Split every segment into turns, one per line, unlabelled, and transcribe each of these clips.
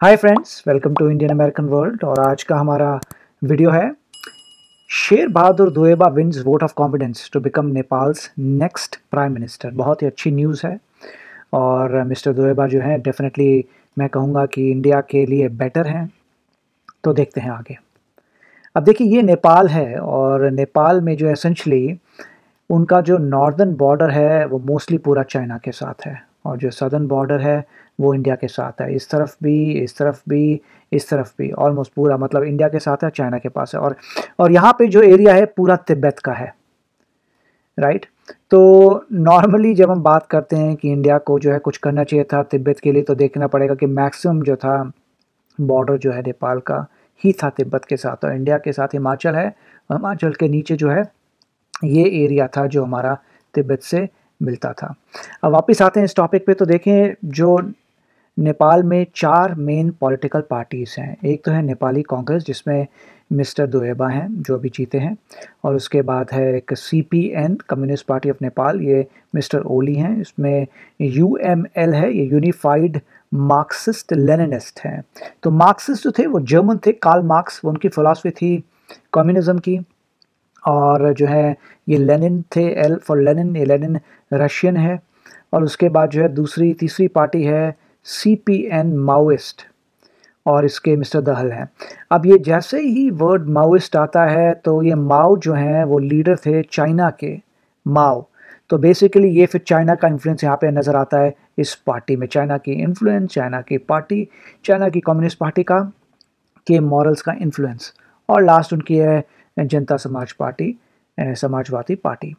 Hi friends, welcome to Indian American world. और आज का हमारा वीडियो है Sher Bahadur Deuba wins vote of confidence to become Nepal's next prime minister. बहुत ही अच्छी न्यूज़ है और मिस्टर दोएबा जो है डेफिनेटली मैं कहूँगा कि इंडिया के लिए बेटर हैं। तो देखते हैं आगे। अब देखिए, ये नेपाल है और नेपाल में जो एसेंशली उनका जो नॉर्दर्न बॉर्डर है वो मोस्टली पूरा चाइना के साथ है और जो सदर्न बॉर्डर है वो इंडिया के साथ है। इस तरफ भी, इस तरफ भी, इस तरफ भी, ऑलमोस्ट पूरा मतलब इंडिया के साथ है, चाइना के पास है। और यहाँ पे जो एरिया है पूरा तिब्बत का है, राइट। तो नॉर्मली जब हम बात करते हैं कि इंडिया को जो है कुछ करना चाहिए था तिब्बत के लिए, तो देखना पड़ेगा कि मैक्सिमम जो था बॉर्डर जो है नेपाल का ही था तिब्बत के साथ, और इंडिया के साथ हिमाचल है। हिमाचल के नीचे जो है ये एरिया था जो हमारा तिब्बत से मिलता था। अब वापस आते हैं इस टॉपिक पे। तो देखें, जो नेपाल में 4 मेन पॉलिटिकल पार्टीज़ हैं। एक तो है नेपाली कांग्रेस, जिसमें मिस्टर दोएबा हैं जो अभी जीते हैं, और उसके बाद है एक CPN, communist party of Nepal, ये मिस्टर ओली हैं। इसमें यूएमएल है, ये यूनिफाइड मार्क्सिस्ट लेनिनिस्ट हैं। तो मार्क्सिस्ट जो थे वो जर्मन थे, कार्ल मार्क्स, वो उनकी फिलॉसफी थी कम्युनिज्म की। और जो है ये लेनिन थे, एल फॉर लेनिन, ये लेनिन रशियन है। और उसके बाद जो है तीसरी पार्टी है सीपीएन, माओइस्ट, और इसके मिस्टर दहल हैं। अब ये जैसे ही वर्ड माओइस्ट आता है तो ये माओ जो हैं वो लीडर थे चाइना के, माओ। तो बेसिकली ये फिर चाइना का इन्फ्लुएंस यहाँ पे नज़र आता है इस पार्टी में, चाइना की इन्फ्लुएंस, चाइना की पार्टी, चाइना की कम्युनिस्ट पार्टी का, के मॉरल्स का इन्फ्लुएंस। और लास्ट उनकी है जनता समाज पार्टी, समाजवादी पार्टी।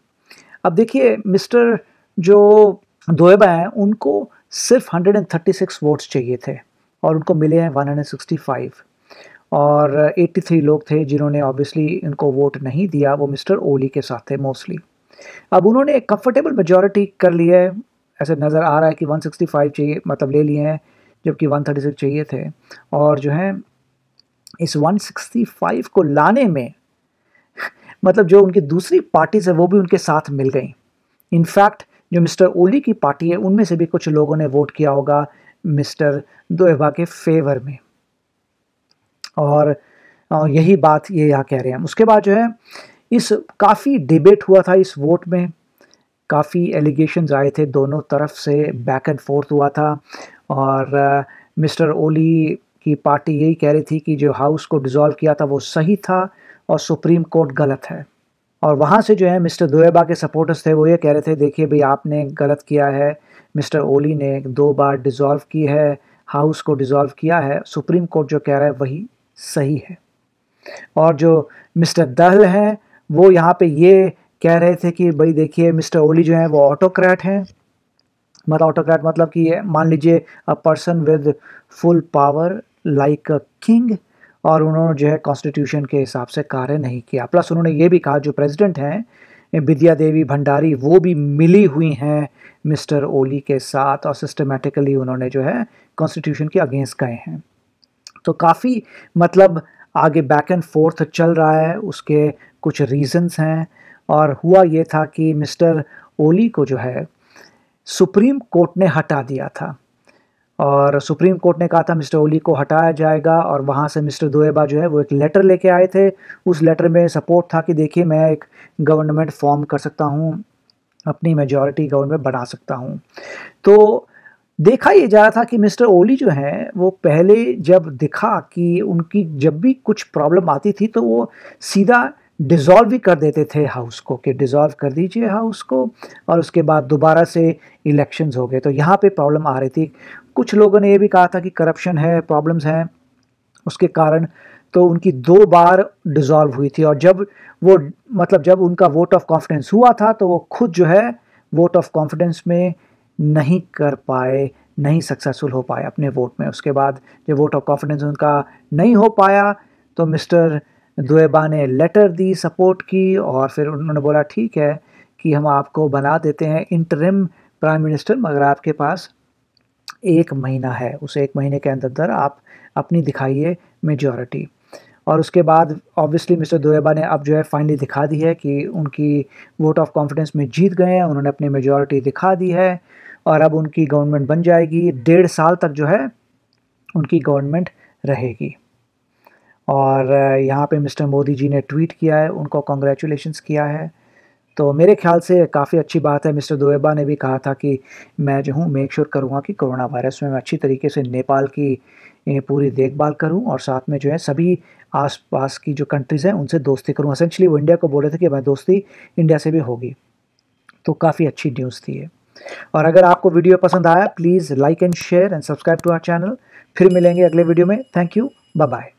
अब देखिए, मिस्टर जो दोएबा हैं उनको सिर्फ 136 वोट्स चाहिए थे और उनको मिले हैं 165। और 83 लोग थे जिन्होंने ऑब्वियसली इनको वोट नहीं दिया, वो मिस्टर ओली के साथ थे मोस्टली। अब उन्होंने एक कंफर्टेबल मेजॉरिटी कर ली है, ऐसे नज़र आ रहा है कि 165 चाहिए, मतलब ले लिए हैं, जबकि 136 चाहिए थे। और जो है इस 165 को लाने में मतलब जो उनकी दूसरी पार्टीज है वो भी उनके साथ मिल गई। इनफैक्ट जो मिस्टर ओली की पार्टी है उनमें से भी कुछ लोगों ने वोट किया होगा मिस्टर दोएबा के फेवर में। और यही बात ये यहाँ कह रहे हैं। उसके बाद जो है इस काफ़ी डिबेट हुआ था इस वोट में, काफ़ी एलिगेशंस आए थे दोनों तरफ से, बैक एंड फोर्थ हुआ था। और मिस्टर ओली की पार्टी यही कह रही थी कि जो हाउस को डिसॉल्व किया था वो सही था और सुप्रीम कोर्ट गलत है। और वहाँ से जो है मिस्टर दोएबा के सपोर्टर्स थे वो ये कह रहे थे, देखिए भाई आपने गलत किया है, मिस्टर ओली ने 2 बार डिसॉल्व की है, हाउस को डिसॉल्व किया है, सुप्रीम कोर्ट जो कह रहा है वही सही है। और जो मिस्टर दहल हैं वो यहाँ पे ये कह रहे थे कि भाई देखिए मिस्टर ओली जो है वो ऑटोक्रेट हैं। मतलब ऑटोक्रेट मतलब कि मान लीजिए a person with full power like a king, और उन्होंने जो है कॉन्स्टिट्यूशन के हिसाब से कार्य नहीं किया। प्लस उन्होंने ये भी कहा जो प्रेसिडेंट हैं विद्या देवी भंडारी, वो भी मिली हुई हैं मिस्टर ओली के साथ और सिस्टमेटिकली उन्होंने जो है कॉन्स्टिट्यूशन के अगेंस्ट गए हैं। तो काफ़ी मतलब आगे बैक एंड फोर्थ चल रहा है, उसके कुछ रीजंस हैं। और हुआ ये था कि मिस्टर ओली को जो है सुप्रीम कोर्ट ने हटा दिया था, और सुप्रीम कोर्ट ने कहा था मिस्टर ओली को हटाया जाएगा। और वहाँ से मिस्टर दोएबा जो है वो एक लेटर लेके आए थे। उस लेटर में सपोर्ट था कि देखिए मैं एक गवर्नमेंट फॉर्म कर सकता हूँ, अपनी मेजॉरिटी गवर्नमेंट बना सकता हूँ। तो देखा ये जा रहा था कि मिस्टर ओली जो हैं वो पहले जब दिखा कि उनकी जब भी कुछ प्रॉब्लम आती थी तो वो सीधा डिसॉल्व भी कर देते थे हाउस को, कि डिसॉल्व कर दीजिए हाउस को, और उसके बाद दोबारा से इलेक्शंस हो गए। तो यहाँ पे प्रॉब्लम आ रही थी। कुछ लोगों ने ये भी कहा था कि करप्शन है, प्रॉब्लम्स हैं उसके कारण। तो उनकी 2 बार डिसॉल्व हुई थी, और जब वो मतलब जब उनका वोट ऑफ कॉन्फिडेंस हुआ था तो वो खुद जो है वोट ऑफ कॉन्फिडेंस में नहीं कर पाए, नहीं सक्सेसफुल हो पाए अपने वोट में। उसके बाद जब वोट ऑफ कॉन्फिडेंस उनका नहीं हो पाया तो मिस्टर दोएबा ने लेटर दी सपोर्ट की, और फिर उन्होंने बोला ठीक है कि हम आपको बना देते हैं इंटरिम प्राइम मिनिस्टर, मगर आपके पास 1 महीना है, उस 1 महीने के अंदर आप अपनी दिखाइए मेजॉरिटी। और उसके बाद ऑब्वियसली मिस्टर दोएबा ने अब जो है फाइनली दिखा दी है कि उनकी वोट ऑफ कॉन्फिडेंस में जीत गए हैं, उन्होंने अपनी मेजॉरिटी दिखा दी है, और अब उनकी गवर्नमेंट बन जाएगी। 1.5 साल तक जो है उनकी गवर्नमेंट रहेगी। और यहाँ पे मिस्टर मोदी जी ने ट्वीट किया है, उनको कॉन्ग्रेचुलेशंस किया है। तो मेरे ख्याल से काफ़ी अच्छी बात है। मिस्टर दोएबा ने भी कहा था कि मैं जो हूँ मेक श्योर करूँगा कि कोरोना वायरस में मैं अच्छी तरीके से नेपाल की पूरी देखभाल करूँ और साथ में जो है सभी आस-पास की जो कंट्रीज़ हैं उनसे दोस्ती करूँ। एसेंशियली वो इंडिया को बोल रहे थे कि हमारी दोस्ती इंडिया से भी होगी। तो काफ़ी अच्छी न्यूज़ थी ये। और अगर आपको वीडियो पसंद आया please like and share and subscribe to our channel. फिर मिलेंगे अगले वीडियो में। Thank you. Bye bye.